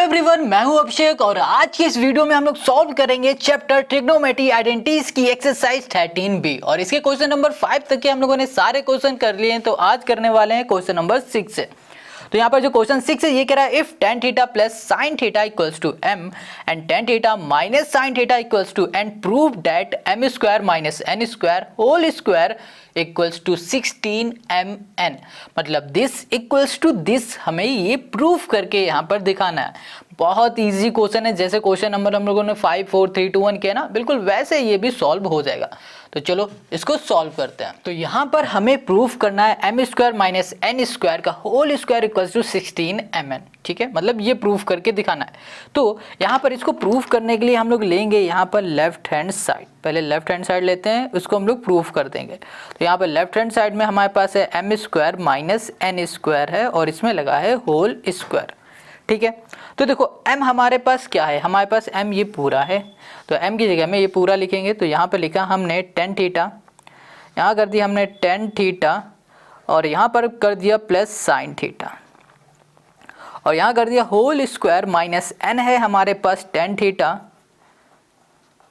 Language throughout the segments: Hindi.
एवरीवन, मैं हूं अभिषेक और आज की इस वीडियो में हम लोग सॉल्व करेंगे चैप्टर ट्रिग्नोमेट्री आइडेंटिटीज की एक्सरसाइज 13B और इसके क्वेश्चन नंबर 5 तक के हम लोगों ने सारे क्वेश्चन कर लिए हैं। तो आज करने वाले हैं क्वेश्चन नंबर 6 से। तो यहाँ पर जो क्वेश्चन 6 है ये कह रहा है if tan theta plus sin theta equals to m and tan theta minus sin theta equals to n prove that m square minus n square whole square equals to 16mn। मतलब दिस इक्वल्स टू दिस हमें ये प्रूफ करके यहाँ पर दिखाना है। बहुत इजी क्वेश्चन है, जैसे क्वेश्चन नंबर हम लोगों ने 5 4 3 2 1 किया ना, बिल्कुल वैसे ये भी सॉल्व हो जाएगा। तो चलो इसको सॉल्व करते हैं। तो यहाँ पर हमें प्रूफ करना है M square minus N square का whole square equals to 16mn। ठीक है, मतलब ये प्रूफ करके दिखाना है। तो यहाँ पर इसको प्रूफ करने के लिए हम लोग लेंगे यहाँ पर लेफ्ट हैंड साइड। पहले लेफ्ट हैंड साइड लेते हैं, उसको हम लोग प्रूफ कर देंगे। तो यहाँ पर लेफ्ट हैंड साइड में हमारे पास है M square minus N square है और इसमें लगा है होल स्क्वायर। ठीक है, तो देखो m हमारे पास क्या है, हमारे पास m ये पूरा है, तो m की जगह में ये पूरा लिखेंगे। तो यहाँ पे लिखा हमने tan थीटा, यहाँ कर दिया हमने tan थीटा और यहाँ पर कर दिया प्लस sin थीटा और यहाँ कर दिया होल स्क्वायर माइनस n है हमारे पास tan थीटा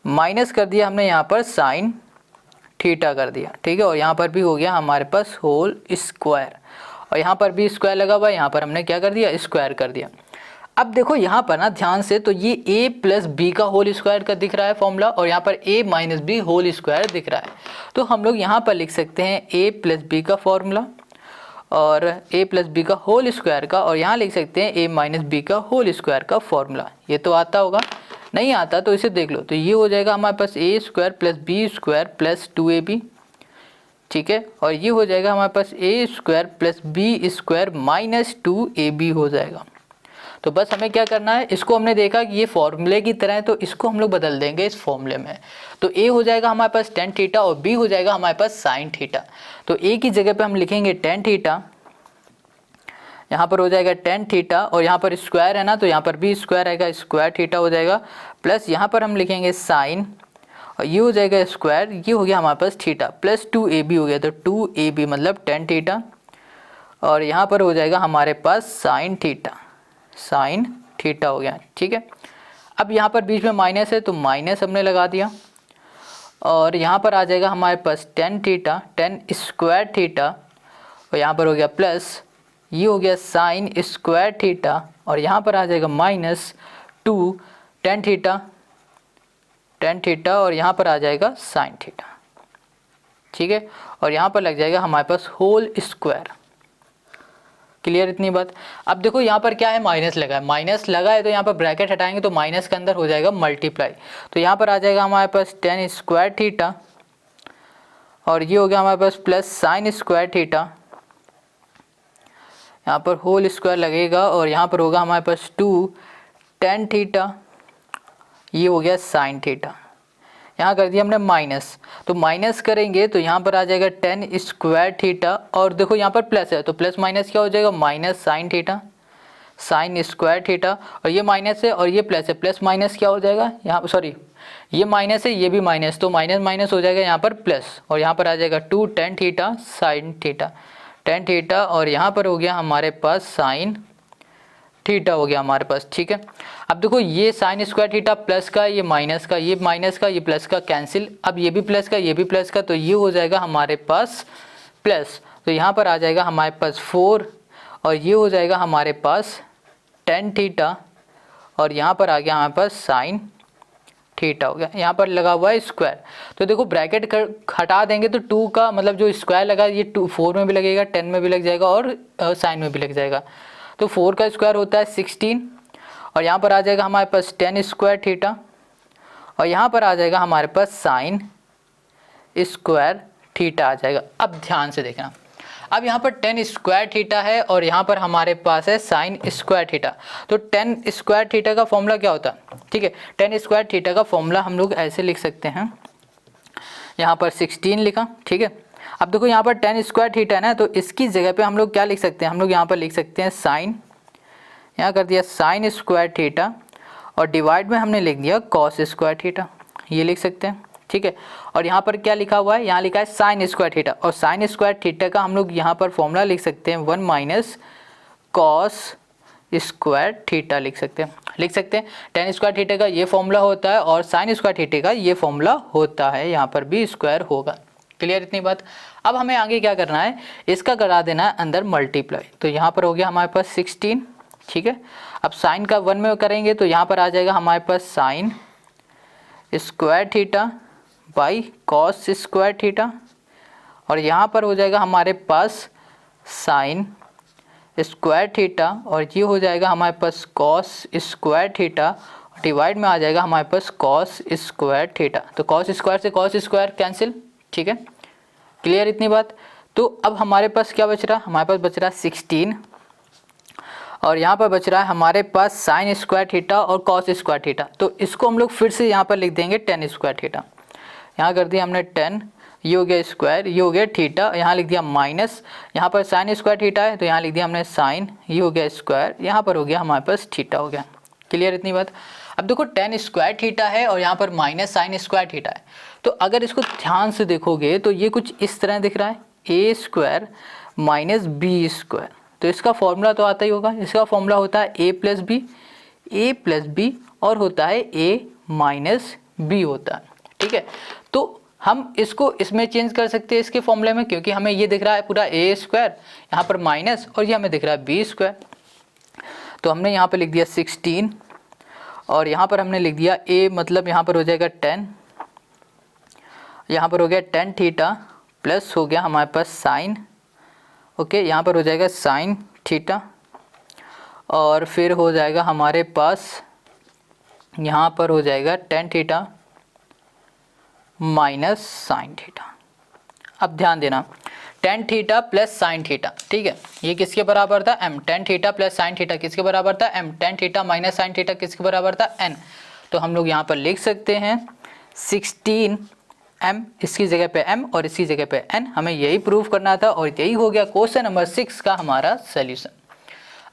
माइनस कर दिया हमने यहाँ पर sin थीटा कर दिया। ठीक है, और यहाँ पर भी हो गया हमारे पास होल स्क्वायर और यहाँ पर भी स्क्वायर लगा हुआ है, यहाँ पर हमने क्या कर दिया स्क्वायर कर दिया। अब देखो यहाँ पर ना ध्यान से, तो ये a प्लस बी का होल स्क्वायर का दिख रहा है फॉर्मूला और यहाँ पर a minus B whole square दिख रहा है। तो हम लोग यहाँ पर लिख सकते हैं a प्लस बी का फॉर्मूला और a प्लस बी का होल स्क्वायर का, और यहाँ लिख सकते हैं a माइनस बी का होल स्क्वायर का फॉर्मूला। ये तो आता होगा, नहीं आता तो इसे देख लो। तो ये हो जाएगा हमारे पास a square plus B square plus 2ab। ठीक है, और ये हो जाएगा हमारे पास a square plus B square minus 2ab हो जाएगा। तो बस हमें क्या करना है, इसको हमने देखा कि ये फॉर्मूले की तरह है तो इसको हम लोग बदल देंगे इस फॉर्मूले में। तो a हो जाएगा हमारे पास tan थीटा और b हो जाएगा हमारे पास sin थीटा। तो a की जगह पे हम लिखेंगे tan थीटा, यहाँ पर हो जाएगा tan थीटा और यहाँ पर स्क्वायर है ना, तो यहाँ पर भी स्क्वायर आएगा, स्क्वायर थीटा हो जाएगा, प्लस यहाँ पर हम लिखेंगे sin और ये हो जाएगा स्क्वायर, ये हो गया हमारे पास थीटा प्लस 2ab हो गया। तो 2ab मतलब tan थीटा और यहाँ पर हो जाएगा हमारे पास sin थीटा, sin थीटा हो गया। ठीक है, अब यहाँ पर बीच में माइनस है तो माइनस हमने लगा दिया और यहाँ पर आ जाएगा हमारे पास tan theta, tan square theta और यहाँ पर हो गया प्लस, ये हो गया sin स्क्वायर थीटा और यहाँ पर आ जाएगा माइनस 2 tan थीटा और यहाँ पर आ जाएगा sin थीटा। ठीक है, और यहाँ पर लग जाएगा हमारे पास होल स्क्वायर। क्लियर इतनी बात। अब देखो यहाँ पर क्या है, माइनस लगा है, माइनस लगा है तो यहाँ पर ब्रैकेट हटाएंगे तो माइनस के अंदर हो जाएगा मल्टीप्लाई। तो यहाँ पर आ जाएगा हमारे पास tan स्क्वायर थीटा और ये हो गया हमारे पास प्लस sin स्क्वायर थीटा, यहाँ पर होल स्क्वायर लगेगा और यहाँ पर होगा हमारे पास 2 tan थीटा, ये हो गया sin थीटा। यहाँ कर दिया हमने माइनस, तो माइनस करेंगे तो यहाँ पर आ जाएगा tan स्क्वायर थीटा और देखो यहाँ पर प्लस है तो प्लस माइनस क्या हो जाएगा minus sin theta, sin square theta और ये माइनस है और ये प्लस है, प्लस माइनस क्या हो जाएगा यहाँ, सॉरी ये माइनस है ये भी माइनस, तो माइनस माइनस हो जाएगा यहाँ पर प्लस और यहाँ पर आ जाएगा 2 tan theta sin theta, tan theta और यहाँ पर हो गया हमारे पास sin थीटा हो गया हमारे पास। ठीक है, अब देखो ये sin स्क्वायर थीटा प्लस का, ये माइनस का, ये माइनस का, ये प्लस का कैंसिल, अब ये भी प्लस का ये भी प्लस का, तो ये हो जाएगा हमारे पास प्लस। तो यहाँ पर आ जाएगा हमारे पास 4 और ये हो जाएगा हमारे पास tan थीटा और यहाँ पर आ गया हमारे पास sin थीटा हो गया, यहाँ पर लगा हुआ है स्क्वायर। तो देखो ब्रैकेट हटा देंगे तो 2 का मतलब जो स्क्वायर लगा ये 4 में भी लगेगा, 10 में भी लग जाएगा और साइन में भी लग जाएगा। तो 4 का स्क्वायर होता है 16 और यहाँ पर आ जाएगा हमारे पास tan स्क्वायर थीटा और यहाँ पर आ जाएगा हमारे पास sin स्क्वायर थीटा आ जाएगा। अब ध्यान से देखना, अब यहाँ पर tan स्क्वायर थीटा है और यहाँ पर हमारे पास है sin स्क्वायर थीटा। तो tan स्क्वायर थीटा का फॉर्मूला क्या होता है, ठीक है, tan स्क्वायर थीटा का फॉर्मूला हम लोग ऐसे लिख सकते हैं, यहाँ पर 16 लिखा। ठीक है, अब देखो यहाँ पर tan स्क्वायर थीटा है ना, तो इसकी जगह पे हम लोग क्या लिख सकते हैं, हम लोग यहाँ पर लिख सकते हैं साइन, यहाँ कर दिया sin स्क्वायर थीटा और डिवाइड में हमने लिख दिया cos स्क्वायर थीटा, ये लिख सकते हैं। ठीक है, और यहाँ पर क्या लिखा हुआ है, यहाँ लिखा है sin स्क्वायर थीटा और sin स्क्वायर थीटा का हम लोग यहाँ पर फॉर्मूला लिख सकते हैं 1 माइनस cos स्क्वायर थीटा लिख सकते हैं। टेन स्क्वायर थीटा का ये फॉर्मूला होता है और साइन स्क्वायर थीटा का ये फॉर्मूला होता है, यहाँ पर भी स्क्वायर होगा। क्लियर इतनी बात। अब हमें आगे क्या करना है, इसका करा देना है अंदर मल्टीप्लाई। तो यहाँ पर हो गया हमारे पास 16, ठीक है। अब साइन का 1 में करेंगे तो यहाँ पर आ जाएगा हमारे पास sine square theta by cos square theta, और यहाँ पर हो जाएगा हमारे पास साइन स्क्वायर थीटा और ये हो जाएगा हमारे पास कॉस स्क्वायर थीटा, डिवाइड में आ जाएगा हमारे पास कॉस स्क्वायर थीटा। तो कॉस स्क्वायर से कॉस स्क्वायर कैंसिल, ठीक है। क्लियर इतनी बात। तो अब हमारे पास क्या बच रहा है, हमारे पास बच रहा है 16 और यहाँ पर बच रहा है हमारे पास साइन स्क्वायर थीटा और कॉस स्क्वायर थीटा। तो इसको हम लोग फिर से यहाँ पर लिख देंगे टेन स्क्वायर थीटा। यहाँ कर दिया हमने 10, ये हो गया स्क्वायर, ये हो गया थीटा, यहाँ लिख दिया माइनस, यहाँ पर साइन स्क्वायर थीटा है तो यहाँ लिख दिया हमने साइन, ये हो गया स्क्वायर, यहाँ पर हो गया हमारे पास थीटा हो गया। क्लियर इतनी बात। अब देखो 10 स्क्वायर थीटा है और यहाँ पर माइनस साइन स्क्वायर थीटा है, तो अगर इसको ध्यान से देखोगे तो ये कुछ इस तरह दिख रहा है, ए स्क्वायर माइनस बी स्क्वायर। तो इसका फॉर्मूला तो आता ही होगा, इसका फॉर्मूला होता है ए प्लस बी और होता है ए माइनस बी होता है, ठीक है। तो हम इसको इसमें चेंज कर सकते हैं इसके फॉर्मूले में, क्योंकि हमें ये दिख रहा है पूरा ए स्क्वायर, यहाँ पर माइनस, और ये हमें दिख रहा है बी स्क्वायर। तो हमने यहाँ पर लिख दिया 16 और यहाँ पर हमने लिख दिया a, मतलब यहाँ पर हो जाएगा 10, यहाँ पर हो गया 10 थीटा प्लस हो गया हमारे पास साइन, ओके, यहाँ पर हो जाएगा साइन थीटा और फिर हो जाएगा हमारे पास यहाँ पर हो जाएगा 10 थीटा माइनस साइन थीटा। अब ध्यान देना, tan theta plus sine theta, ठीक है, ये किसके बराबर था, m। Tan theta plus sine theta किसके बराबर था, m। Tan theta minus sine theta किसके बराबर था, n। तो हम लोग यहाँ पर लिख सकते हैं 16m, इसकी जगह पे m और इसकी जगह पे n। हमें यही प्रूव करना था और यही हो गया क्वेश्चन नंबर 6 का हमारा सोल्यूशन।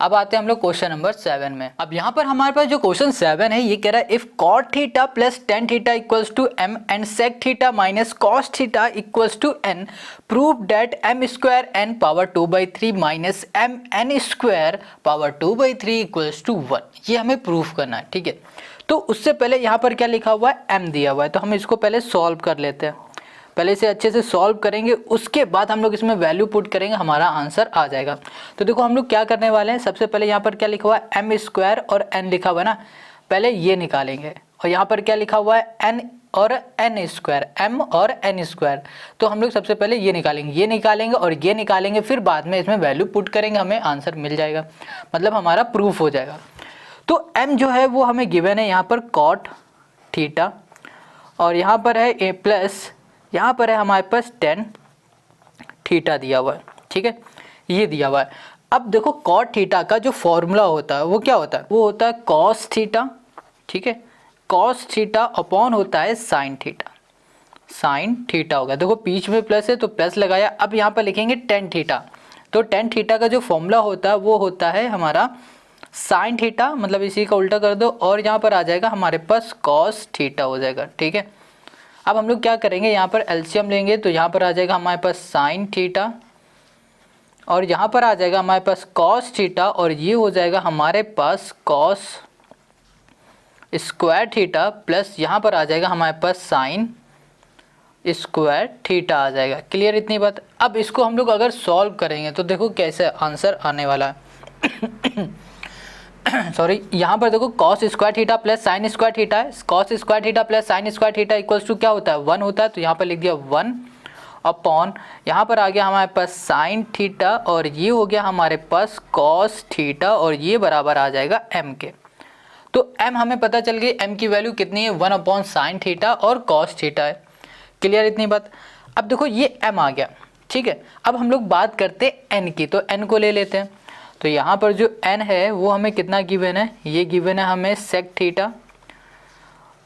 अब आते हैं हम लोग क्वेश्चन नंबर 7 में। अब यहाँ पर हमारे पास जो क्वेश्चन 7 है ये कह रहा है if cot theta plus tan theta equals to m and sec theta minus cos theta equals to n, prove that m square n power 2/3 minus m n square power 2/3 equals to 1। ये हमें प्रूव करना है, ठीक है। तो उससे पहले यहाँ पर क्या लिखा हुआ है, m दिया हुआ है, तो हम इसको पहले सॉल्व कर लेते हैं। पहले इसे अच्छे से सॉल्व करेंगे, उसके बाद हम लोग इसमें वैल्यू पुट करेंगे, हमारा आंसर आ जाएगा। तो देखो हम लोग क्या करने वाले हैं, सबसे पहले यहाँ पर क्या लिखा हुआ है, m स्क्वायर और n लिखा हुआ है ना, पहले ये निकालेंगे। और यहाँ पर क्या लिखा हुआ है, n और n स्क्वायर, m और n स्क्वायर। तो हम लोग सबसे पहले ये निकालेंगे और ये निकालेंगे, फिर बाद में इसमें वैल्यू पुट करेंगे, हमें आंसर मिल जाएगा, मतलब हमारा प्रूफ हो जाएगा। तो m जो है वो हमें गिवन है यहाँ पर कॉट थीटा और यहाँ पर है a प्लस, यहाँ पर है हमारे पास टेन थीटा दिया हुआ है, ठीक है, ये दिया हुआ है। अब देखो कॉट थीटा का जो फॉर्मूला होता है वो क्या होता है, वो होता है कॉस थीटा, ठीक है, कॉस थीटा अपॉन होता है साइन थीटा, साइन थीटा होगा। देखो बीच में प्लस है तो प्लस लगाया। अब यहाँ पर लिखेंगे टेन थीटा, तो टेन थीटा का जो फॉर्मूला होता है वो होता है हमारा साइन थीटा, मतलब इसी का उल्टा कर दो और यहाँ पर आ जाएगा हमारे पास कॉस थीटा हो जाएगा, ठीक है। अब हम लोग क्या करेंगे, यहाँ पर एलसीएम लेंगे तो यहाँ पर आ जाएगा हमारे पास साइन थीटा और यहाँ पर आ जाएगा हमारे पास कॉस थीटा और ये हो जाएगा हमारे पास कॉस स्क्वायर थीटा प्लस यहाँ पर आ जाएगा हमारे पास साइन स्क्वायर थीटा आ जाएगा। क्लियर इतनी बात। अब इसको हम लोग अगर सॉल्व करेंगे तो देखो कैसे आंसर आने वाला है सॉरी, यहाँ पर देखो cos square theta plus sine square theta है, cos square theta plus sine square theta equals to क्या होता है, 1 होता है। तो यहाँ पर लिख दिया 1 अपॉन, यहाँ पर आ गया हमारे पास साइन थीटा और ये हो गया हमारे पास कॉस थीटा और ये बराबर आ जाएगा m के। तो m हमें पता चल गई, m की वैल्यू कितनी है, 1 अपॉन साइन थीटा और कॉस थीटा है। क्लियर इतनी बात। अब देखो ये m आ गया, ठीक है। अब हम लोग बात करते हैं n की, तो n को ले लेते हैं। तो यहाँ पर जो n है वो हमें कितना गिवन है, ये गिवन है हमें सेक थीटा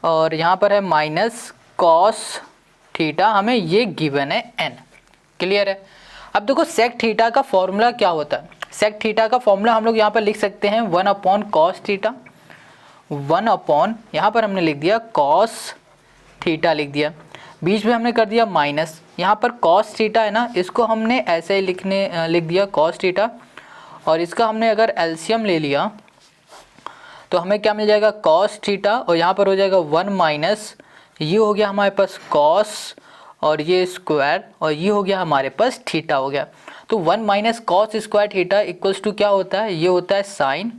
और यहाँ पर है माइनस कॉस थीटा, हमें ये गिवन है n। क्लियर है। अब देखो सेक थीटा का फॉर्मूला क्या होता है, सेक थीटा का फॉर्मूला हम लोग यहाँ पर लिख सकते हैं 1 अपॉन कॉस थीटा, 1 अपॉन यहाँ पर हमने लिख दिया कॉस थीटा लिख दिया, बीच में हमने कर दिया माइनस, यहाँ पर कॉस थीटा है ना, इसको हमने ऐसे ही लिख दिया कॉस थीटा और इसका हमने अगर एलसीएम ले लिया तो हमें क्या मिल जाएगा, कॉस थीटा, और यहाँ पर हो जाएगा 1 माइनस ये हो गया हमारे पास कॉस और ये स्क्वायर, और ये हो गया हमारे पास थीटा हो गया। तो 1 minus cos square theta equals to क्या होता है, ये होता है साइन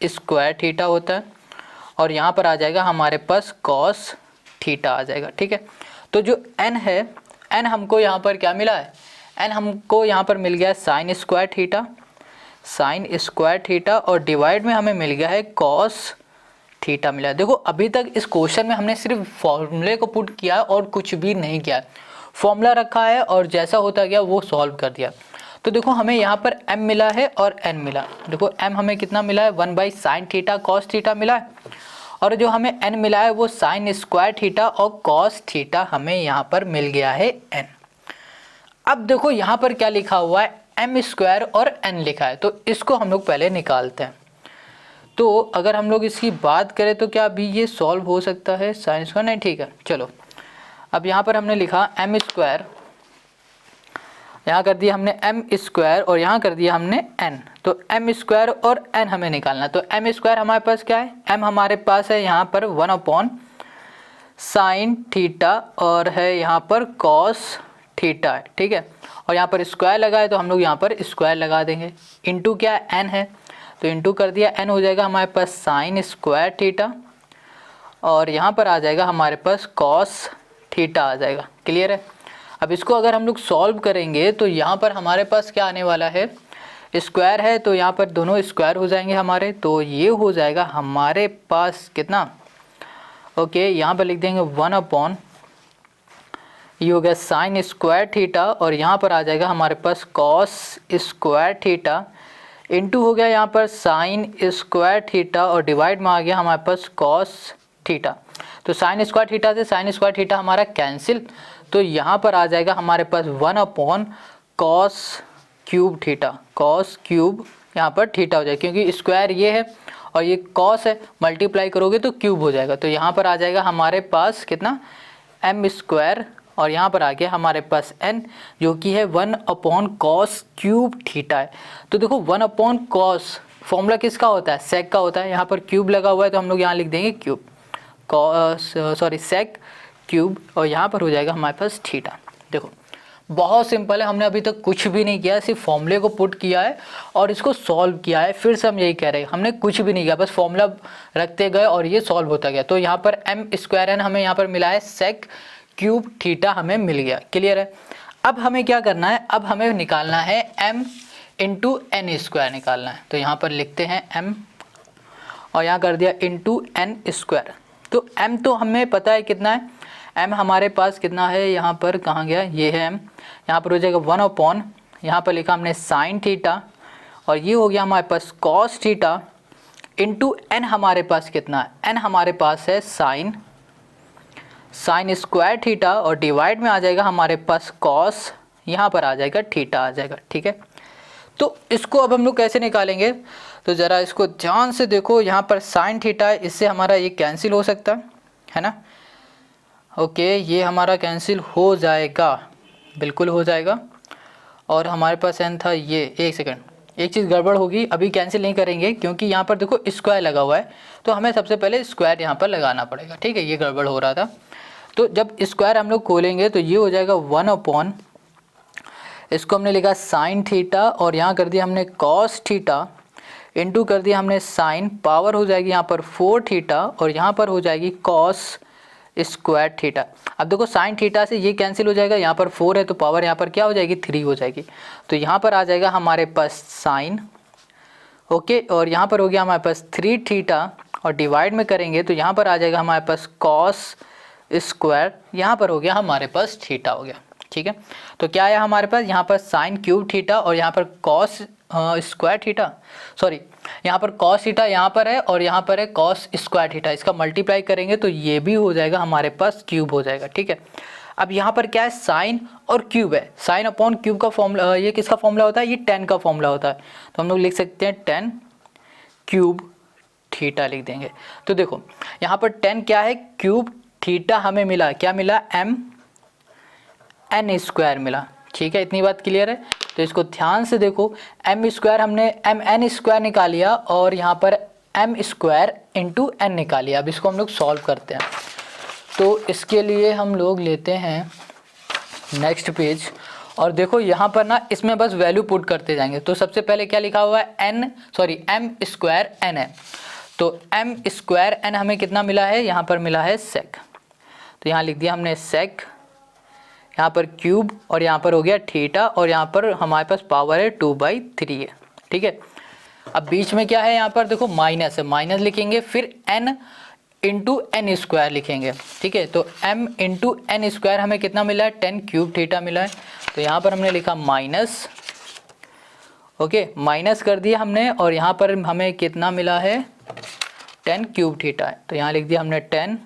स्क्वायर थीटा होता है, और यहाँ पर आ जाएगा हमारे पास कॉस थीटा आ जाएगा। ठीक है, तो जो n है, n हमको यहाँ पर क्या मिला है, n हमको यहाँ पर मिल गया है साइन स्क्वायर थीटा, और डिवाइड में हमें मिल गया है कॉस थीटा मिला है। देखो अभी तक इस क्वेश्चन में हमने सिर्फ फॉर्मूले को पुट किया है और कुछ भी नहीं किया, फॉर्मूला रखा है और जैसा होता गया वो सॉल्व कर दिया। तो देखो हमें यहाँ पर m मिला है और n मिला, देखो m हमें कितना मिला है, 1/sin थीटा कॉस थीटा मिला है, और जो हमें n मिला है वो साइन स्क्वायर थीटा और कॉस थीटा हमें यहाँ पर मिल गया है n। अब देखो यहाँ पर क्या लिखा हुआ है, m स्क्वायर और n लिखा है, तो इसको हम लोग पहले निकालते हैं। तो अगर हम लोग इसकी बात करें तो क्या अभी ये सॉल्व हो सकता है, साइन स्क्वायर नहीं, ठीक है चलो। अब यहाँ पर हमने लिखा m स्क्वायर, यहाँ कर दिया हमने m स्क्वायर और यहाँ कर दिया हमने n, तो m स्क्वायर और n हमें निकालना। तो m स्क्वायर हमारे पास क्या है, m हमारे पास है यहाँ पर 1/sin थीटा और है यहाँ पर कॉस थीटा है, ठीक है, और यहाँ पर स्क्वायर लगा है तो हम लोग यहाँ पर स्क्वायर लगा देंगे, इंटू क्या n है तो इंटू कर दिया, n हो जाएगा हमारे पास साइन स्क्वायर थीटा, और यहाँ पर आ जाएगा हमारे पास कॉस थीटा आ जाएगा। क्लियर है। अब इसको अगर हम लोग सॉल्व करेंगे तो यहाँ पर हमारे पास क्या आने वाला है, स्क्वायर है तो यहाँ पर दोनों स्क्वायर हो जाएंगे हमारे, तो ये हो जाएगा हमारे पास कितना, ओके यहाँ पर लिख देंगे 1/, ये हो गया साइन स्क्वायर थीटा, और यहाँ पर आ जाएगा हमारे पास कॉस स्क्वायर थीटा, इंटू हो गया यहाँ पर साइन स्क्वायर थीटा, और डिवाइड में आ गया हमारे पास कॉस थीटा। तो साइन स्क्वायर थीटा से साइन स्क्वायर थीटा हमारा कैंसिल, तो यहाँ पर आ जाएगा हमारे पास 1/कॉस क्यूब थीटा, कॉस क्यूब यहाँ पर थीटा हो जाएगा, क्योंकि स्क्वायर ये है और ये कॉस है, मल्टीप्लाई करोगे तो क्यूब हो जाएगा। तो यहाँ पर आ जाएगा हमारे पास कितना, m स्क्वायर, और यहाँ पर आ गया हमारे पास n जो कि है 1/कॉस क्यूब थीटा है। तो देखो 1/कॉस फॉर्मूला किसका होता है, सेक का होता है, यहाँ पर क्यूब लगा हुआ है तो हम लोग यहाँ लिख देंगे क्यूब, सेक क्यूब, और यहाँ पर हो जाएगा हमारे पास थीटा। देखो बहुत सिंपल है, हमने अभी तक कुछ भी नहीं किया, सिर्फ फॉर्मूले को पुट किया है और इसको सॉल्व किया है। फिर से हम यही कह रहे हैं, हमने कुछ भी नहीं किया, बस फॉर्मूला रखते गए और ये सॉल्व होता गया। तो यहाँ पर m स्क्वायर n हमें यहाँ पर मिला है, सेक क्यूब थीटा हमें मिल गया। क्लियर है। अब हमें क्या करना है, अब हमें निकालना है m इंटू n स्क्वायर निकालना है। तो यहाँ पर लिखते हैं m और यहाँ कर दिया इंटू n स्क्वायर। तो m तो हमें पता है कितना है, m हमारे पास कितना है, यहाँ पर कहाँ गया, ये है m, यहाँ पर हो जाएगा 1/, यहाँ पर लिखा हमने साइन थीटा, और ये हो गया हमारे पास कॉस थीटा, इंटू n हमारे पास कितना है, n हमारे पास है साइन स्क्वायर थीटा, और डिवाइड में आ जाएगा हमारे पास कॉस, यहाँ पर आ जाएगा थीटा आ जाएगा। ठीक है, तो इसको अब हम लोग कैसे निकालेंगे, तो ज़रा इसको ध्यान से देखो, यहाँ पर साइन थीटा है, इससे हमारा ये कैंसिल हो सकता है ना, ओके ये हमारा कैंसिल हो जाएगा, बिल्कुल हो जाएगा। और हमारे पास n था ये, एक सेकंड, एक चीज़ गड़बड़ होगी, अभी कैंसिल नहीं करेंगे क्योंकि यहाँ पर देखो स्क्वायर लगा हुआ है, तो हमें सबसे पहले स्क्वायर यहाँ पर लगाना पड़ेगा। ठीक है, ये गड़बड़ हो रहा था। तो जब स्क्वायर हम लोग खोलेंगे तो ये हो जाएगा 1/, इसको हमने लिखा साइन थीटा, और यहाँ कर दिया हमने कॉस थीटा, इंटू कर दिया हमने साइन, पावर हो जाएगी यहाँ पर 4 थीटा, और यहाँ पर हो जाएगी कॉस स्क्वायर थीटा। अब देखो साइन थीटा से ये कैंसिल हो जाएगा, यहाँ पर 4 है तो पावर यहाँ पर क्या हो जाएगी, 3 हो जाएगी। तो यहाँ पर आ जाएगा हमारे पास साइन, ओके, और यहाँ पर हो गया हमारे पास 3 थीटा, और डिवाइड में करेंगे तो यहाँ पर आ जाएगा हमारे पास कॉस स्क्वायर, यहाँ पर हो गया हमारे पास थीटा हो गया। ठीक है, तो क्या आया हमारे पास, यहाँ पर साइन क्यूब थीटा, और यहाँ पर कॉस स्क्वायर थीटा, सॉरी यहाँ पर कॉस थीटा यहाँ पर है, और यहाँ पर है कॉस स्क्वायर थीटा, इसका मल्टीप्लाई करेंगे तो ये भी हो जाएगा हमारे पास क्यूब हो जाएगा। ठीक है, अब यहाँ पर क्या है, साइन और क्यूब है, साइन अपॉन क्यूब का फॉर्मूला, ये किसका फॉर्मूला होता है, ये 10 का फॉर्मूला होता है, तो हम लोग लिख सकते हैं 10 क्यूब थीटा लिख देंगे। तो देखो यहाँ पर 10 क्या है, क्यूब थीटा हमें मिला, क्या मिला, m n स्क्वायर मिला। ठीक है, इतनी बात क्लियर है। तो इसको ध्यान से देखो, एम स्क्वायर हमने एम एन स्क्वायर निकाल लिया और यहाँ पर एम स्क्वायर इंटू एन निकाल लिया। अब इसको हम लोग सॉल्व करते हैं। तो इसके लिए हम लोग लेते हैं नेक्स्ट पेज और देखो यहाँ पर ना इसमें बस वैल्यू पुट करते जाएंगे। तो सबसे पहले क्या लिखा हुआ है एम स्क्वायर एन है, तो एम स्क्वायर एन हमें कितना मिला है, यहाँ पर मिला है सेक, तो यहाँ लिख दिया हमने सेक, यहाँ पर क्यूब और यहाँ पर हो गया थीटा और यहाँ पर हमारे पास पावर है 2/3 है। ठीक है, अब बीच में क्या है, यहाँ पर देखो माइनस है, माइनस लिखेंगे, फिर n इंटू एन स्क्वायर लिखेंगे। ठीक है, तो m इंटू एन स्क्वायर हमें कितना मिला है, 10 क्यूब थीटा मिला है। तो यहाँ पर हमने लिखा माइनस, ओके माइनस कर दिया हमने और यहाँ पर हमें कितना मिला है, 10 क्यूब थीटा है। तो यहाँ लिख दिया हमने 10,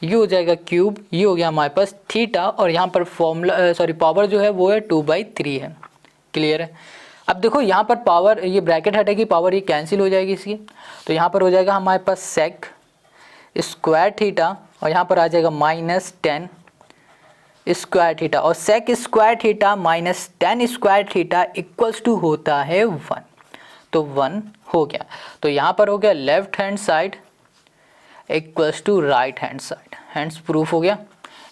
ये हो जाएगा क्यूब, ये हो गया हमारे पास थीटा और यहाँ पर फॉर्मूला पावर जो है वो है 2/3 है। क्लियर है। अब देखो यहाँ पर पावर, ये ब्रैकेट हटेगी, पावर ये कैंसिल हो जाएगी इसकी, तो यहाँ पर हो जाएगा हमारे पास सेक स्क्वायर थीटा और यहाँ पर आ जाएगा -10 स्क्वायर थीटा और sec square theta -10 square theta equals to होता है 1। तो 1 हो गया। तो यहाँ पर हो गया left hand side equals to right hand side, hence proof हो गया।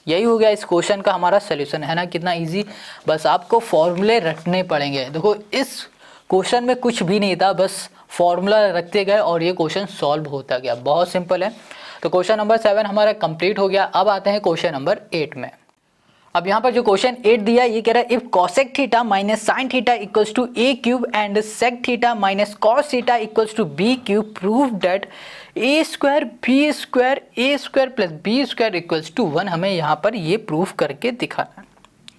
यही हो गया इस क्वेश्चन का हमारा सोल्यूशन, है ना, कितना इजी। बस आपको फॉर्मूले रटने पड़ेंगे। देखो इस क्वेश्चन में कुछ भी नहीं था, बस फॉर्मूला रखते गए और ये क्वेश्चन सॉल्व होता गया, बहुत सिंपल है। तो क्वेश्चन नंबर 7 हमारा कंप्लीट हो गया। अब आते हैं क्वेश्चन नंबर 8 में। अब यहाँ पर जो क्वेश्चन 8 दिया ये कह रहा है if cosec theta minus sine theta equals to A cube and sec theta minus cos theta equals to B cube, prove that A square plus B square equals to 1। हमें यहाँ पर ये प्रूफ करके दिखाना है।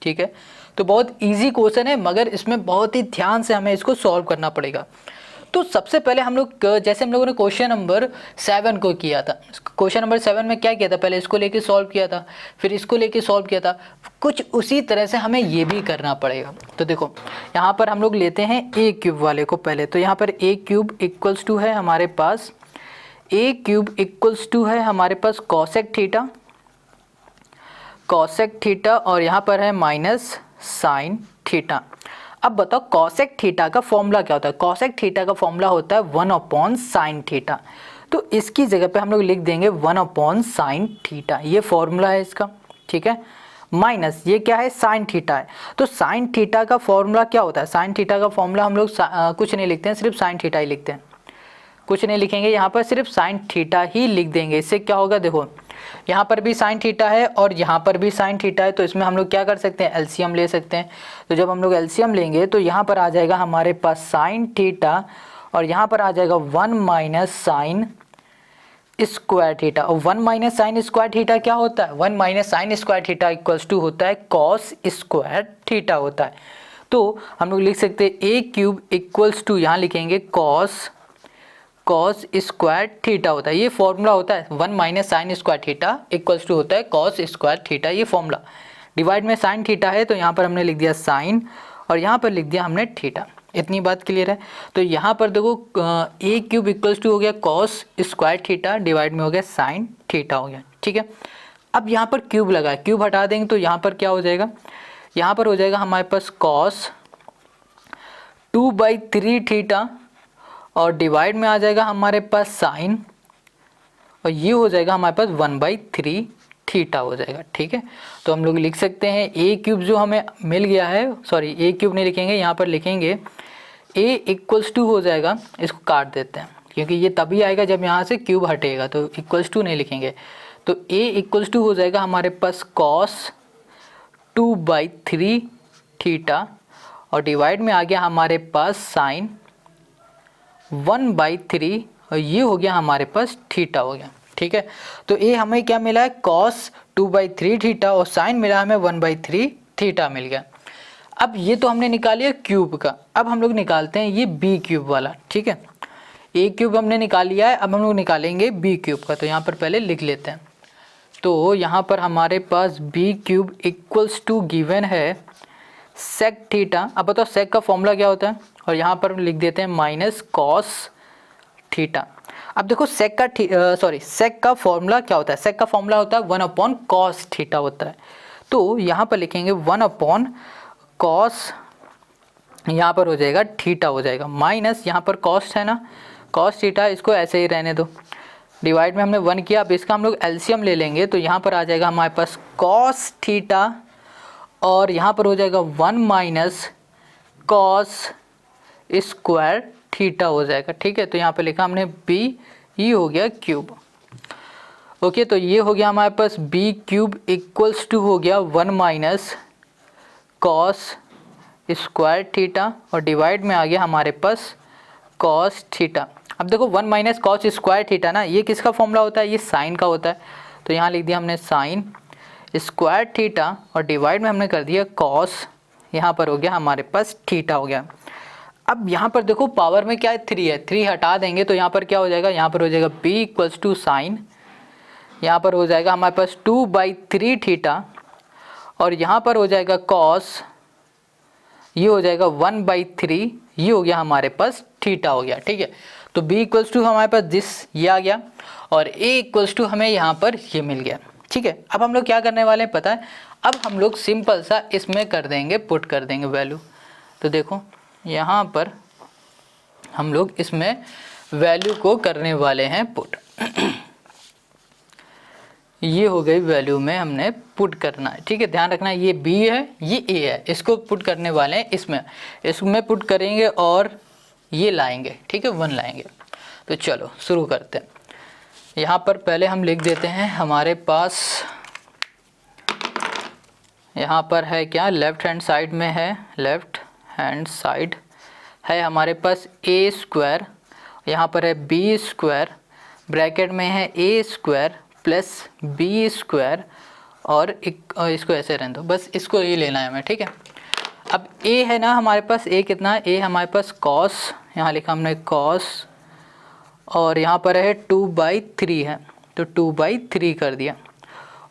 ठीक है, तो बहुत इजी क्वेश्चन है मगर इसमें बहुत ही ध्यान से हमें इसको सॉल्व करना पड़ेगा। तो सबसे पहले हम लोग, जैसे हम लोगों ने क्वेश्चन नंबर 7 को किया था, क्वेश्चन नंबर 7 में क्या किया था, पहले इसको लेके सॉल्व किया था, फिर इसको लेके सॉल्व किया था, कुछ उसी तरह से हमें ये भी करना पड़ेगा। तो देखो यहाँ पर हम लोग लेते हैं ए क्यूब वाले को पहले। तो यहाँ पर ए क्यूब इक्वल्स टू है हमारे पास, ए क्यूब इक्वल्स टू है हमारे पास कॉसेक थीटा और यहाँ पर है माइनस साइन थीटा। अब बताओ कॉसेक थीटा का फॉर्मूला क्या होता है। कॉसेक थीटा का फॉर्मूला होता है 1/sin थीटा। तो इसकी जगह पे हम लोग लिख देंगे 1/sin थीटा, ये फॉर्मूला है इसका। ठीक है, माइनस ये क्या है, साइन थीटा है। तो साइन थीटा का फॉर्मूला क्या होता है, साइन थीटा का फॉर्मूला हम लोग कुछ नहीं लिखते हैं, सिर्फ साइन थीटा ही लिखते हैं, कुछ नहीं लिखेंगे यहाँ पर, सिर्फ साइन थीटा ही लिख देंगे। इससे क्या होगा, देखो यहाँ पर भी साइन थीटा है और यहाँ पर भी साइन थीटा है, तो इसमें हम लोग क्या कर सकते हैं, एलसीएम ले सकते हैं। तो जब हम लोग एलसीएम लेंगे तो यहाँ पर आ जाएगा हमारे पास साइन थीटा और यहाँ पर आ जाएगा 1 माइनस साइन स्क्वायर थीटा। और 1 माइनस साइन स्क्वायर थीटा क्या होता है, 1 minus sine square theta equals to होता है कॉस स्क्वायर थीटा होता है। तो हम लोग लिख सकते हैं ए क्यूब इक्वल्स टू, यहाँ लिखेंगे कॉस स्क्वायर थीटा होता है, ये फॉर्मूला होता है। 1 minus sine square theta equals to होता है कॉस स्क्वायर थीटा, ये फॉर्मूला। डिवाइड में साइन थीटा है तो यहाँ पर हमने लिख दिया साइन और यहाँ पर लिख दिया हमने थीटा। इतनी बात क्लियर है। तो यहाँ पर देखो ए क्यूब इक्वल्स टू हो गया कॉस स्क्वायर थीटा, डिवाइड में हो गया साइन थीटा हो गया। ठीक है, अब यहाँ पर क्यूब लगा है, क्यूब हटा देंगे तो यहाँ पर क्या हो जाएगा, यहाँ पर हो जाएगा हमारे पास कॉस 2/3 थीटा और डिवाइड में आ जाएगा हमारे पास साइन और ये हो जाएगा हमारे पास 1/3 थीटा हो जाएगा। ठीक है, तो हम लोग लिख सकते हैं ए क्यूब जो हमें मिल गया है, सॉरी ए क्यूब नहीं लिखेंगे, यहाँ पर लिखेंगे ए इक्वल्स टू हो जाएगा, इसको काट देते हैं क्योंकि ये तभी आएगा जब यहाँ से क्यूब हटेगा, तो इक्वल्स टू नहीं लिखेंगे। तो ए इक्वल्स टू हो जाएगा हमारे पास कॉस 2/3 थीटा और डिवाइड में आ गया हमारे पास साइन 1/3 और ये हो गया हमारे पास थीटा हो गया। ठीक है, तो ये हमें क्या मिला है, कॉस 2/3 थीटा और साइन मिला हमें 1/3 थीटा मिल गया। अब ये तो हमने निकाल लिया क्यूब का, अब हम लोग निकालते हैं ये बी क्यूब वाला। ठीक है, ए क्यूब हमने निकाल लिया है, अब हम लोग निकालेंगे बी क्यूब का। तो यहाँ पर पहले लिख लेते हैं। तो यहाँ पर हमारे पास B cube equals to given है सेक थीटा। अब बताओ सेक का फॉर्मूला क्या होता है, और यहाँ पर लिख देते हैं माइनस कॉस थीटा। अब देखो सेक का फॉर्मूला क्या होता है, सेक का फॉर्मूला होता है 1/cos थीटा होता है। तो यहाँ पर लिखेंगे 1/cos यहाँ पर हो जाएगा थीटा हो जाएगा, माइनस यहाँ पर कॉस्ट है ना, कॉस थीटा, इसको ऐसे ही रहने दो, डिवाइड में हमने 1 किया। अब इसका हम लोग एलसीएम ले लेंगे तो यहाँ पर आ जाएगा हमारे पास कॉस थीटा और यहाँ पर हो जाएगा 1 माइनस कॉस स्क्वायर थीटा हो जाएगा। ठीक है, तो यहाँ पर लिखा हमने बी, ये हो गया क्यूब। ओके, तो ये हो गया हमारे पास बी क्यूब इक्वल्स टू हो गया 1 माइनस कॉस स्क्वायर थीटा और डिवाइड में आ गया हमारे पास कॉस थीटा। अब देखो 1 माइनस कॉस स्क्वायर थीटा ना, ये किसका फॉर्मूला होता है, ये साइन का होता है, तो यहाँ लिख दिया हमने साइन स्क्वायर थीटा और डिवाइड में हमने कर दिया कॉस, यहाँ पर हो गया हमारे पास थीटा हो गया। अब यहाँ पर देखो पावर में क्या है, 3 है, 3 हटा देंगे तो यहाँ पर क्या हो जाएगा, यहाँ पर हो जाएगा b इक्वल्स टू साइन, यहाँ पर हो जाएगा हमारे पास 2/3 थीटा और यहाँ पर हो जाएगा कॉस, ये हो जाएगा 1/3, ये हो गया हमारे पास थीटा हो गया। ठीक है, तो b इक्वल्स टू हमारे पास ये आ गया और a इक्वल्स टू हमें यहाँ पर ये मिल गया। ठीक है, अब हम लोग क्या करने वाले हैं पता है, अब हम लोग सिंपल सा इसमें कर देंगे, पुट कर देंगे वैल्यू। तो देखो यहाँ पर हम लोग इसमें वैल्यू को करने वाले हैं पुट। ये हो गई वैल्यू में हमने पुट करना है। ठीक है, ध्यान रखना ये b है, ये a है, इसको पुट करने वाले हैं इसमें पुट करेंगे और ये लाएंगे। ठीक है, 1 लाएंगे। तो चलो शुरू करते हैं। यहाँ पर पहले हम लिख देते हैं, हमारे पास यहाँ पर है क्या, लेफ़्ट हैंड साइड में है, लेफ़्ट हैंड साइड है हमारे पास a स्क्वायर, यहाँ पर है b स्क्वायर, ब्रैकेट में है a square plus b square और इसको ऐसे रहने दो, बस इसको ये लेना है हमें। ठीक है, अब a है ना हमारे पास, a कितना है, a हमारे पास कॉस, यहाँ लिखा हमने कॉस और यहाँ पर है 2/3 है तो 2/3 कर दिया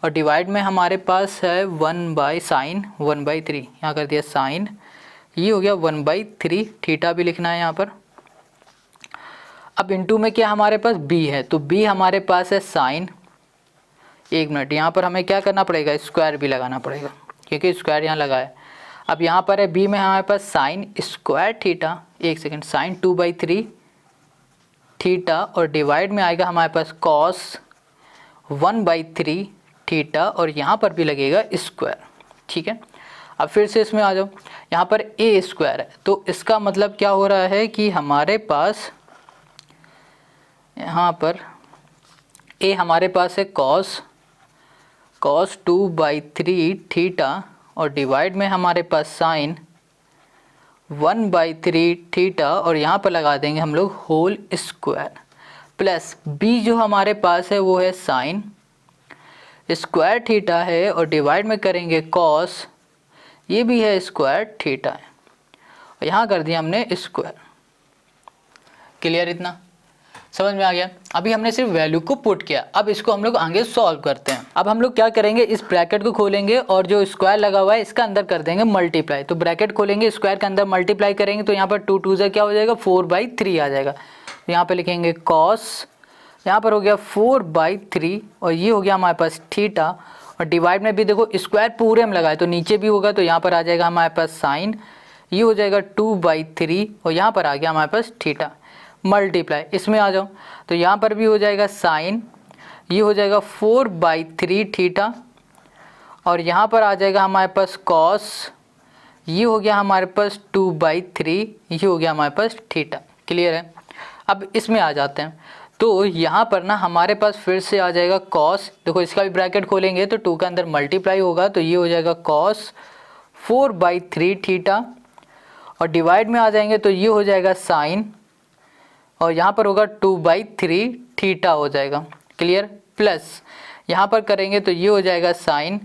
और डिवाइड में हमारे पास है 1/साइन 1/3, यहाँ कर दिया साइन, ये हो गया 1/3, थीटा भी लिखना है यहाँ पर। अब इनटू में क्या हमारे पास b है, तो b हमारे पास है साइन, 1 मिनट, यहाँ पर हमें क्या करना पड़ेगा, स्क्वायर भी लगाना पड़ेगा क्योंकि स्क्वायर यहाँ लगा है। अब यहाँ पर है b में हमारे पास sine square theta, 1 second, sine 2/3 theta और डिवाइड में आएगा हमारे पास कॉस 1/3 थीटा और यहाँ पर भी लगेगा स्क्वायर। ठीक है, अब फिर से इसमें आ जाओ, यहाँ पर a स्क्वायर है तो इसका मतलब क्या हो रहा है कि हमारे पास यहाँ पर a हमारे पास है कॉस 2/3 थीटा और डिवाइड में हमारे पास साइन 1/3 थीटा और यहाँ पर लगा देंगे हम लोग होल स्क्वायर प्लस b जो हमारे पास है वो है साइन स्क्वायर थीटा है और डिवाइड में करेंगे कॉस, ये भी है स्क्वायर थीटा है और यहाँ कर दिया हमने स्क्वायर। क्लियर, इतना समझ में आ गया। अभी हमने सिर्फ वैल्यू को पुट किया, अब इसको हम लोग आगे सॉल्व करते हैं। अब हम लोग क्या करेंगे, इस ब्रैकेट को खोलेंगे और जो स्क्वायर लगा हुआ है इसका अंदर कर देंगे मल्टीप्लाई। तो ब्रैकेट खोलेंगे, स्क्वायर के अंदर मल्टीप्लाई करेंगे तो यहाँ पर 2 2 से क्या हो जाएगा 4/3 आ जाएगा। तो यहाँ पर लिखेंगे कॉस, यहाँ पर हो गया 4/3 और ये हो गया हमारे पास थीटा और डिवाइड में भी देखो स्क्वायर पूरे में लगाए तो नीचे भी होगा तो यहाँ पर आ जाएगा हमारे पास साइन, ये हो जाएगा 2/3 और यहाँ पर आ गया हमारे पास थीटा, मल्टीप्लाई इसमें आ जाओ तो यहाँ पर भी हो जाएगा साइन, ये हो जाएगा 4/3 थीटा और यहाँ पर आ जाएगा हमारे पास कॉस, ये हो गया हमारे पास 2/3, ये हो गया हमारे पास थीटा। क्लियर है, अब इसमें आ जाते हैं तो यहाँ पर ना हमारे पास फिर से आ जाएगा कॉस, देखो इसका भी ब्रैकेट खोलेंगे तो 2 के अंदर मल्टीप्लाई होगा तो ये हो जाएगा कॉस 4/3 थीटा और डिवाइड में आ जाएंगे तो ये हो जाएगा साइन और यहाँ पर होगा 2/3 थीटा हो जाएगा। क्लियर, प्लस यहाँ पर करेंगे तो ये हो जाएगा साइन,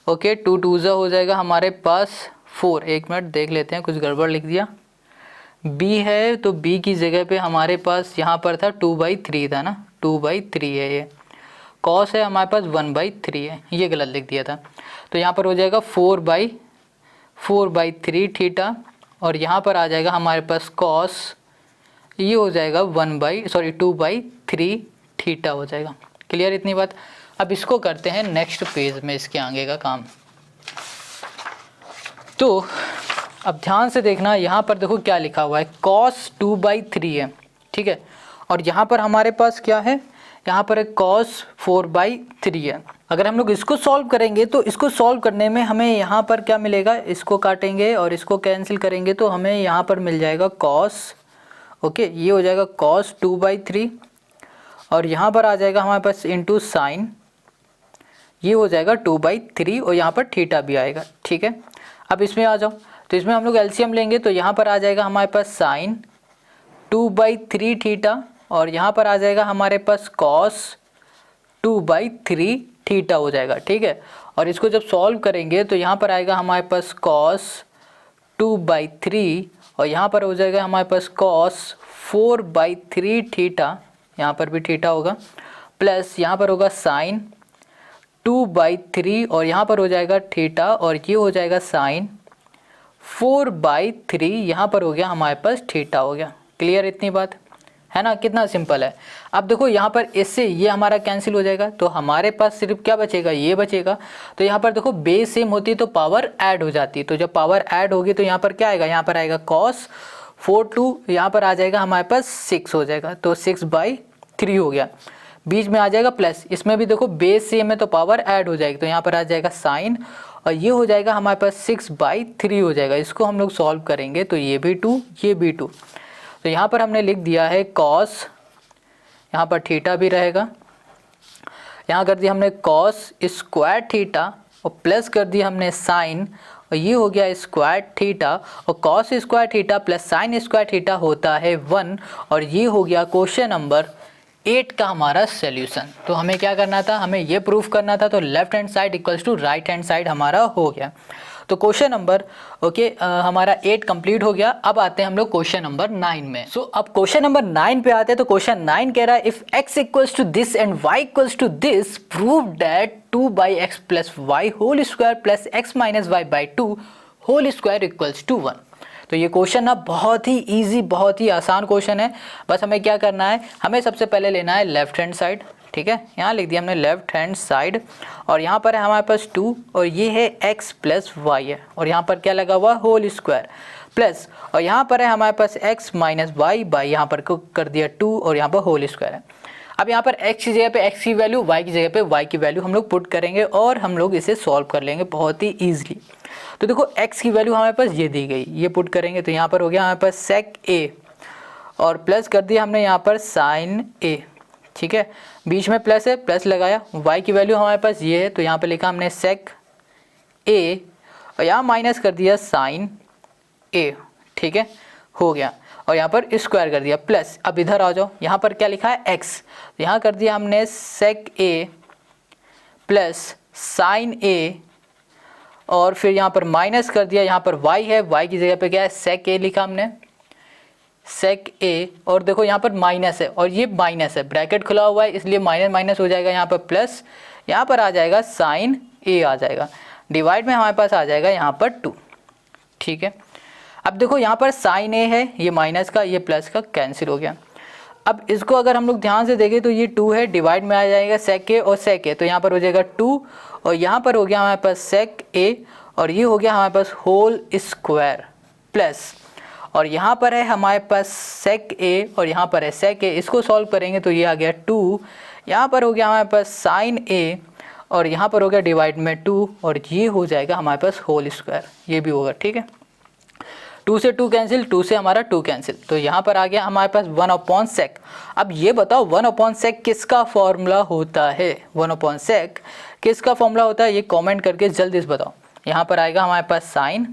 ओके 2 2 हो जाएगा हमारे पास 4, 1 मिनट देख लेते हैं कुछ गड़बड़ लिख दिया, b है तो b की जगह पे हमारे पास यहाँ पर था 2/3 था ना, 2/3 है, ये कॉस है हमारे पास 1/3 है, ये गलत लिख दिया था। तो यहाँ पर हो जाएगा 4/3 थीटा और यहाँ पर आ जाएगा हमारे पास कॉस, ये हो जाएगा 2/3 थीटा हो जाएगा। क्लियर इतनी बात। अब इसको करते हैं नेक्स्ट पेज में इसके आगे का काम। तो अब ध्यान से देखना, यहाँ पर देखो क्या लिखा हुआ है, cos 2/3 है, ठीक है। और यहाँ पर हमारे पास क्या है, यहाँ पर एक cos 4/3 है। अगर हम लोग इसको सॉल्व करेंगे तो इसको सॉल्व करने में हमें यहाँ पर क्या मिलेगा, इसको काटेंगे और इसको कैंसिल करेंगे तो हमें यहाँ पर मिल जाएगा cos, ओके, ये हो जाएगा cos 2/3 और यहाँ पर आ जाएगा हमारे पास इंटू साइन, ये हो जाएगा 2/3 और यहाँ पर थीटा भी आएगा, ठीक है। अब इसमें आ जाओ, तो इसमें हम लोग एलसीएम लेंगे तो यहाँ पर आ जाएगा हमारे पास साइन 2/3 थीटा और यहाँ पर आ जाएगा हमारे पास cos 2/3 थीटा हो जाएगा, ठीक है। और इसको जब सॉल्व करेंगे तो यहाँ पर आएगा हमारे पास cos 2/3 और यहाँ पर हो जाएगा हमारे पास cos 4/3 थीटा, यहाँ पर भी थीटा होगा, प्लस यहाँ पर होगा साइन 2/3 और यहाँ पर हो जाएगा थीटा और ये हो जाएगा साइन 4/3, यहाँ पर हो गया हमारे पास थीटा हो गया। क्लियर इतनी बात है ना, कितना सिंपल है। अब देखो यहाँ पर इससे ये हमारा कैंसिल हो जाएगा तो हमारे पास सिर्फ क्या बचेगा, ये बचेगा। तो यहाँ पर देखो बेस सेम होती है तो पावर ऐड हो जाती है, तो जब पावर ऐड होगी तो यहाँ पर क्या आएगा, यहाँ पर आएगा cos 4/2, यहाँ पर आ जाएगा हमारे पास 6 हो जाएगा, तो 6/3 हो गया। बीच में आ जाएगा प्लस, इसमें भी देखो बेस सेम है तो पावर ऐड हो जाएगी, तो यहाँ पर आ जाएगा साइन और ये हो जाएगा हमारे पास 6/3 हो जाएगा। इसको हम लोग सॉल्व करेंगे तो ये भी 2, ये भी 2, तो यहाँ पर हमने लिख दिया है cos, यहाँ पर थीटा भी रहेगा, यहाँ कर दिया हमने cos स्क्वायर थीटा और प्लस कर दिया हमने साइन और ये हो गया स्क्वायर थीटा और cos square theta plus sine square theta होता है 1 और ये हो गया क्वेश्चन नंबर 8 का हमारा सॉल्यूशन। तो हमें क्या करना था, हमें ये प्रूफ करना था, तो left hand side equals to right hand side हमारा हो गया। तो क्वेश्चन नंबर हमारा 8 कंप्लीट हो गया। अब आते हैं हम लोग क्वेश्चन नंबर 9 में। सो अब क्वेश्चन नंबर 9 पे आते हैं। तो क्वेश्चन 9 कह रहा है if x equals to this and y equals to this prove that 2/x plus y whole square plus x minus y by 2 whole square equals to 1। तो ये क्वेश्चन ना बहुत ही इजी, बहुत ही आसान क्वेश्चन है। बस हमें क्या करना है, हमें सबसे पहले लेना है लेफ्ट हैंड साइड, ठीक है। यहाँ लिख दिया हमने लेफ्ट हैंड साइड और यहाँ पर है हमारे पास 2 और ये है x प्लस वाई है और यहाँ पर क्या लगा हुआ, होल स्क्वायर प्लस और यहाँ पर है हमारे पास x माइनस वाई बाई यहाँ पर को कर दिया 2 और यहाँ पर होल स्क्वायर है। अब यहाँ पर x की जगह पे x की वैल्यू, y की जगह पे y की वैल्यू हम लोग पुट करेंगे और हम लोग इसे सॉल्व कर लेंगे बहुत ही ईजिली। तो देखो x की वैल्यू हमारे पास ये दी गई, ये पुट करेंगे तो यहाँ पर हो गया हमारे पास sec a और प्लस कर दिया हमने यहाँ पर sin a, ठीक है। बीच में प्लस है, प्लस लगाया, y की वैल्यू हमारे पास ये है तो यहाँ पर लिखा हमने sec a और यहाँ माइनस कर दिया sin a, ठीक है, हो गया। और यहाँ पर स्क्वायर कर दिया प्लस। अब इधर आ जाओ, यहाँ पर क्या लिखा है x, यहाँ कर दिया हमने sec a plus sin a और फिर यहाँ पर माइनस कर दिया, यहाँ पर y है, y की जगह पे क्या है sec a लिखा हमने, sec a और देखो यहाँ पर माइनस है और ये माइनस है, ब्रैकेट खुला हुआ है इसलिए माइनस माइनस हो जाएगा, यहाँ पर प्लस, यहाँ पर आ जाएगा sin a आ जाएगा, डिवाइड में हमारे पास आ जाएगा यहाँ पर 2, ठीक है। अब देखो यहाँ पर sin a है, ये माइनस का ये प्लस का कैंसिल हो गया। अब इसको अगर हम लोग ध्यान से देखें तो ये 2 है, डिवाइड में आ जाएगा sec a और sec a, तो यहाँ पर हो जाएगा 2 और यहाँ पर हो गया हमारे पास sec a और ये हो गया हमारे पास होल स्क्वायर प्लस और यहाँ पर है हमारे पास sec a और यहाँ पर है sec a, इसको सॉल्व करेंगे तो ये आ गया 2, यहाँ पर हो गया हमारे पास sin a और यहाँ पर हो गया डिवाइड में 2 और ये हो जाएगा हमारे पास होल स्क्वायर, ये भी होगा, ठीक है। 2 से 2 कैंसिल, 2 से हमारा 2 कैंसिल, तो यहाँ पर आ गया हमारे पास 1/sec। अब ये बताओ 1/sec किसका फॉर्मूला होता है, 1/sec किसका फॉर्मूला होता है, ये कमेंट करके जल्दी से बताओ। यहाँ पर आएगा हमारे पास sin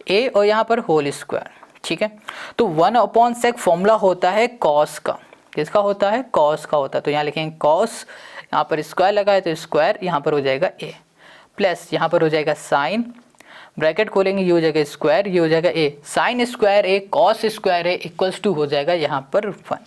a और यहाँ पर होल स्क्वायर, ठीक है। तो 1/sec फॉर्मूला होता है cos का, किसका होता है, cos का होता है। तो यहाँ लिखेंगे cos, यहाँ पर स्क्वायर लगा है तो स्क्वायर, यहाँ पर हो जाएगा a प्लस यहाँ पर हो जाएगा sin, ब्रैकेट खोलेंगे ये हो जाएगा स्क्वायर, ये हो जाएगा a, sin square a cos square a equals to हो जाएगा यहाँ पर 1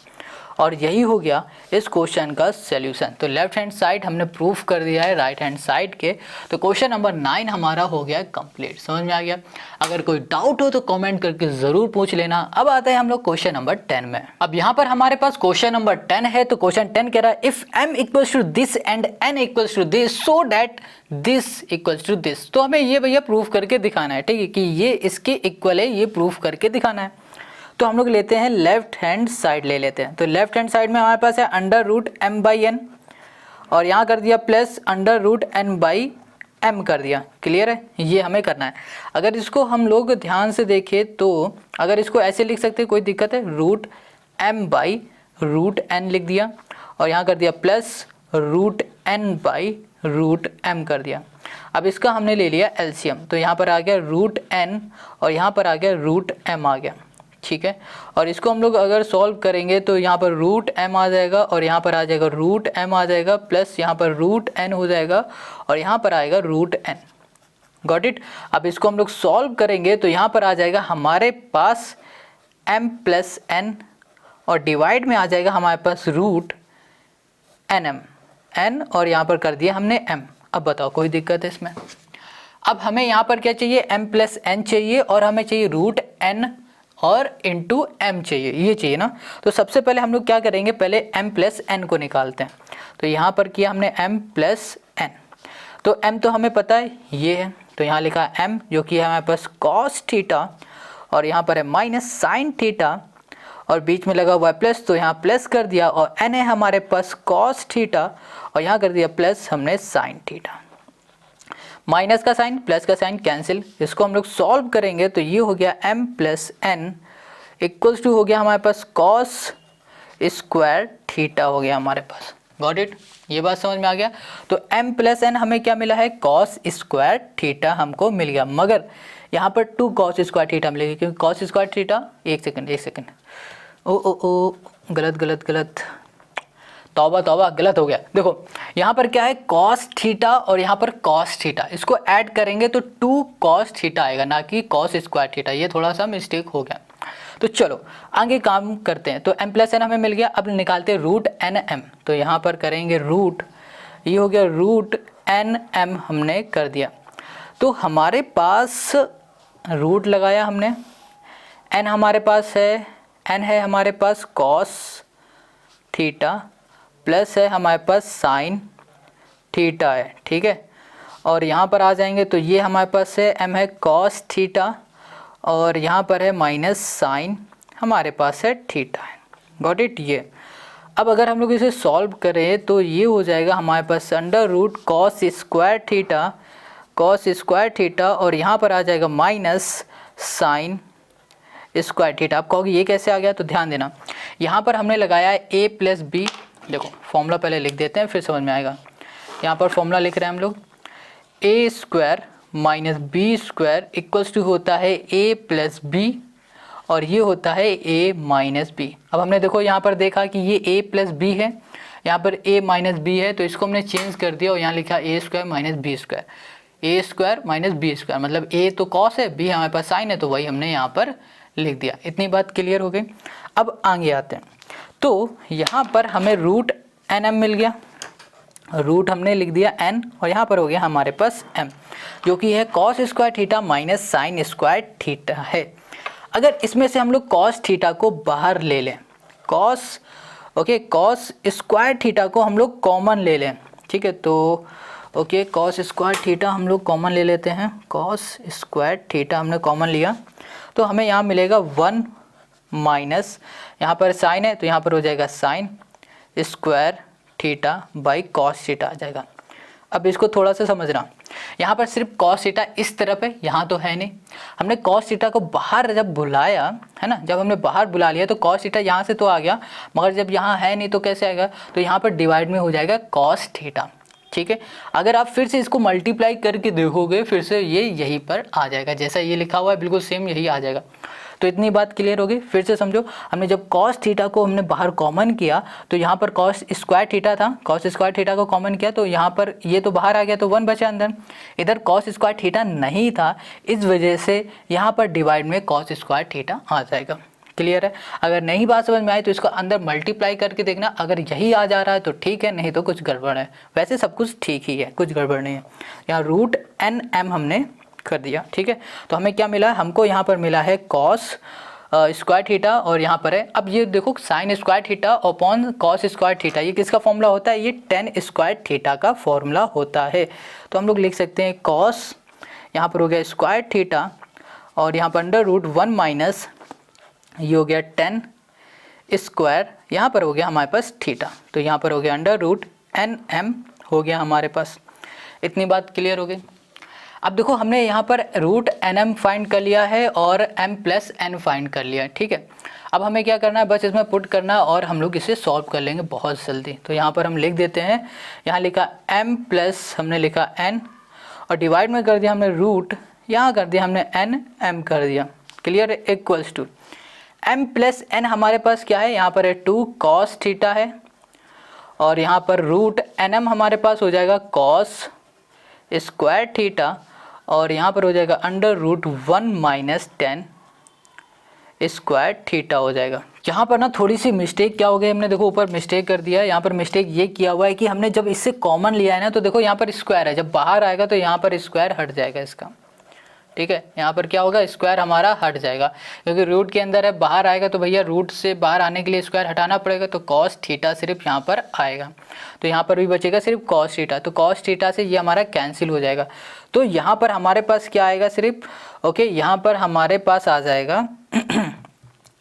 और यही हो गया इस क्वेश्चन का सॉल्यूशन। तो लेफ्ट हैंड साइड हमने प्रूफ कर दिया है राइट हैंड साइड के। तो क्वेश्चन नंबर 9 हमारा हो गया कंप्लीट। समझ में आ गया? अगर कोई डाउट हो तो कमेंट करके ज़रूर पूछ लेना। अब आते हैं हम लोग क्वेश्चन नंबर 10 में। अब यहाँ पर हमारे पास क्वेश्चन नंबर 10 है। तो क्वेश्चन 10 कह रहा है if m equals to this and n equals to this so that this equals to this. तो हमें ये भैया प्रूफ करके दिखाना है, ठीक है, कि ये इसके इक्वल है, ये प्रूफ करके दिखाना है। तो हम लोग लेते हैं लेफ्ट हैंड साइड ले लेते हैं। तो लेफ्ट हैंड साइड में हमारे पास है under root m by n और यहाँ कर दिया plus under root n by m कर दिया। क्लियर है? ये हमें करना है। अगर इसको हम लोग ध्यान से देखें तो अगर इसको ऐसे लिख सकते हैं, कोई दिक्कत है, root m by root n लिख दिया और यहाँ कर दिया plus root n by root m कर दिया। अब इसका हमने ले लिया एलसीएम। तो यहाँ पर आ गया रूट n और यहाँ पर आ गया रूट m आ गया, ठीक है। और इसको हम लोग अगर सॉल्व करेंगे तो यहाँ पर रूट m आ जाएगा और यहाँ पर आ जाएगा रूट m आ जाएगा प्लस यहाँ पर रूट n हो जाएगा और यहाँ पर आएगा रूट n। Got it? अब इसको हम लोग सॉल्व करेंगे तो यहाँ पर आ जाएगा हमारे पास m प्लस n और डिवाइड में आ जाएगा हमारे पास रूट n और यहाँ पर कर दिया हमने m। अब बताओ कोई दिक्कत है इसमें? अब हमें यहाँ पर क्या चाहिए? m प्लस n चाहिए और हमें चाहिए रूट n और इंटू m चाहिए, ये चाहिए ना। तो सबसे पहले हम लोग क्या करेंगे, पहले m प्लस n को निकालते हैं। तो यहाँ पर किया हमने m प्लस n। तो m तो हमें पता है ये है, तो यहाँ लिखा m जो कि है हमारे पास कॉस थीटा और यहाँ पर है माइनस साइन थीटा और बीच में लगा हुआ है प्लस, तो यहाँ प्लस कर दिया और n है हमारे पास कॉस थीटा और यहाँ कर दिया प्लस हमने साइन थीटा। माइनस का साइन प्लस का साइन कैंसिल। इसको हम लोग सॉल्व करेंगे तो ये हो गया m plus n equals to हो गया हमारे पास कॉस स्क्वायर थीटा हो गया हमारे पास। Got it? ये बात समझ में आ गया? तो m प्लस n हमें क्या मिला है? कॉस स्क्वायर थीटा हमको मिल गया, मगर यहाँ पर 2 कॉस स्क्वायर थीटा मिलेगी क्योंकि कॉस स्क्वायर थीटा, एक सेकंड, ओ गलत, तौबा गलत हो गया। देखो यहाँ पर क्या है, कॉस थीटा और यहाँ पर कॉस थीटा, इसको ऐड करेंगे तो 2 कॉस थीटा आएगा, ना कि कॉस स्क्वायर थीटा। ये थोड़ा सा मिस्टेक हो गया। तो चलो आगे काम करते हैं। तो m प्लस n हमें मिल गया। अब निकालते हैं रूट एन एम। तो यहाँ पर करेंगे रूट, ये हो गया रूट एन एम हमने कर दिया। तो हमारे पास रूट लगाया हमने, n हमारे पास है, n है हमारे पास कॉस थीटा प्लस है हमारे पास साइन थीटा है, ठीक है। और यहाँ पर आ जाएंगे तो ये हमारे पास है m है कॉस थीटा और यहाँ पर है माइनस साइन हमारे पास है थीटा है। Got it? ये अब अगर हम लोग इसे सॉल्व करें तो ये हो जाएगा हमारे पास under root cos square theta और यहाँ पर आ जाएगा माइनस साइन स्क्वायर थीटा। आप कहोगे ये कैसे आ गया? तो ध्यान देना, यहाँ पर हमने लगाया है a प्लस बी। देखो फॉर्मूला पहले लिख देते हैं फिर समझ में आएगा। यहाँ पर फॉर्मूला लिख रहे हैं हम लोग, a square minus B square equals to होता है a प्लस बी और ये होता है a माइनस बी। अब हमने देखो यहाँ पर देखा कि ये a प्लस बी है, यहाँ पर a माइनस बी है, तो इसको हमने चेंज कर दिया और यहाँ लिखा a square minus B square. a square minus B square मतलब a तो कॉस है, b हमारे पास साइन है, तो वही हमने यहाँ पर लिख दिया। इतनी बात क्लियर हो गई। अब आगे आते हैं। तो यहाँ पर हमें रूट एन एम मिल गया, रूट हमने लिख दिया n और यहाँ पर हो गया हमारे पास m जो कि है cos square theta minus sine square theta है। अगर इसमें से हम लोग कॉस थीटा को बाहर ले लें, कॉस स्क्वायर थीटा को हम लोग कॉमन ले लें, ठीक है। तो कॉस स्क्वायर थीटा हम लोग कॉमन ले लेते हैं। कॉस स्क्वायर थीटा हमने कॉमन लिया तो हमें यहाँ मिलेगा 1 माइनस, यहाँ पर साइन है तो यहाँ पर हो जाएगा sine square theta by cos theta आ जाएगा। अब इसको थोड़ा सा समझना, यहाँ पर सिर्फ कॉस थीटा इस तरफ है, यहाँ तो है नहीं। हमने कॉस थीटा को बाहर जब बुलाया है ना, जब हमने बाहर बुला लिया तो कॉस थीटा यहाँ से तो आ गया, मगर जब यहाँ है नहीं तो कैसे आएगा? तो यहाँ पर डिवाइड में हो जाएगा कॉस थीटा, ठीक है। अगर आप फिर से इसको मल्टीप्लाई करके देखोगे फिर से ये यहीं पर आ जाएगा, जैसा ये लिखा हुआ है बिल्कुल सेम यही आ जाएगा। तो इतनी बात क्लियर होगी। फिर से समझो, हमने जब कॉस थीटा को हमने बाहर कॉमन किया तो यहाँ पर कॉस स्क्वायर थीटा था, कॉस स्क्वायर थीटा को कॉमन किया तो यहाँ पर ये तो बाहर आ गया तो 1 बचा अंदर। इधर कॉस स्क्वायर थीटा नहीं था, इस वजह से यहाँ पर डिवाइड में कॉस स्क्वायर थीटा आ जाएगा, क्लियर है। अगर नहीं बात समझ में आई तो इसको अंदर मल्टीप्लाई करके देखना, अगर यही आ जा रहा है तो ठीक है, नहीं तो कुछ गड़बड़ है। वैसे सब कुछ ठीक ही है, कुछ गड़बड़ नहीं है। यहाँ रूट एन एम हमने कर दिया, ठीक है। तो हमें क्या मिला, हमको यहाँ पर मिला है कॉस स्क्वायर थीटा, और यहाँ पर है, अब ये देखो sign square theta upon cos square theta, ये किसका फॉर्मूला होता है, ये टेन स्क्वायर थीटा का फॉर्मूला होता है। तो हम लोग लिख सकते हैं कॉस, यहाँ पर हो गया स्क्वायर थीटा, और यहाँ पर अंडर रूट 1 माइनस ये हो गया 10 स्क्वायर, यहाँ पर हो गया हमारे पास थीटा, तो यहाँ पर हो गया अंडर रूट एन एम हो गया हमारे पास। इतनी बात क्लियर हो गई। अब देखो हमने यहाँ पर रूट एन एम फाइंड कर लिया है और एम प्लस एन फाइंड कर लिया है, ठीक है। अब हमें क्या करना है, बस इसमें पुट करना और हम लोग इसे सॉल्व कर लेंगे बहुत जल्दी। तो यहाँ पर हम लिख देते हैं, यहाँ लिखा एम प्लस हमने लिखा एन, और डिवाइड में कर दिया हमने रूट, यहाँ कर दिया हमने एन एम कर दिया, क्लियर है, equals to M plus N हमारे पास क्या है, यहाँ पर है 2 कॉस थीटा है, और यहाँ पर रूट एन एम हमारे पास हो जाएगा कॉस स्क्वायर थीटा, और यहाँ पर हो जाएगा under root 1 minus 10 square theta हो जाएगा। यहाँ पर ना थोड़ी सी मिस्टेक क्या हो गई, हमने देखो ऊपर मिस्टेक कर दिया है। यहाँ पर मिस्टेक ये किया हुआ है कि हमने जब इससे कॉमन लिया है ना, तो देखो यहाँ पर स्क्वायर है, जब बाहर आएगा तो यहाँ पर स्क्वायर हट जाएगा इसका, ठीक है। यहाँ पर क्या होगा, स्क्वायर हमारा हट जाएगा, क्योंकि रूट के अंदर है, बाहर आएगा तो भैया रूट से बाहर आने के लिए स्क्वायर हटाना पड़ेगा, तो कॉस थीटा सिर्फ यहाँ पर आएगा, तो यहाँ पर भी बचेगा सिर्फ कॉस थीटा, तो कॉस थीटा से ये हमारा कैंसिल हो जाएगा। तो यहाँ पर हमारे पास क्या आएगा सिर्फ, ओके, यहाँ पर हमारे पास आ जाएगा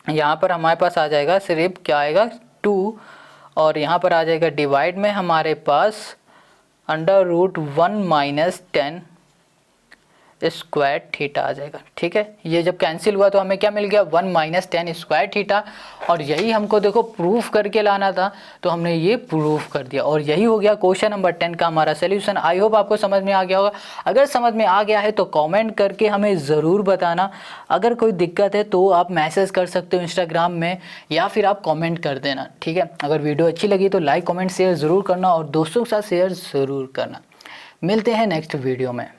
यहाँ पर हमारे पास आ जाएगा सिर्फ क्या आएगा 2, और यहाँ पर आ जाएगा डिवाइड में हमारे पास under root 1 minus 10 square theta आ जाएगा, ठीक है। ये जब कैंसिल हुआ तो हमें क्या मिल गया, 1 माइनस 10 स्क्वायर थीटा, और यही हमको देखो प्रूफ करके लाना था, तो हमने ये प्रूफ कर दिया, और यही हो गया क्वेश्चन नंबर 10 का हमारा सोल्यूशन। आई होप आपको समझ में आ गया होगा। अगर समझ में आ गया है तो कमेंट करके हमें ज़रूर बताना। अगर कोई दिक्कत है तो आप मैसेज कर सकते हो इंस्टाग्राम में, या फिर आप कॉमेंट कर देना, ठीक है। अगर वीडियो अच्छी लगी तो लाइक कॉमेंट शेयर ज़रूर करना, और दोस्तों के साथ शेयर ज़रूर करना। मिलते हैं नेक्स्ट वीडियो में।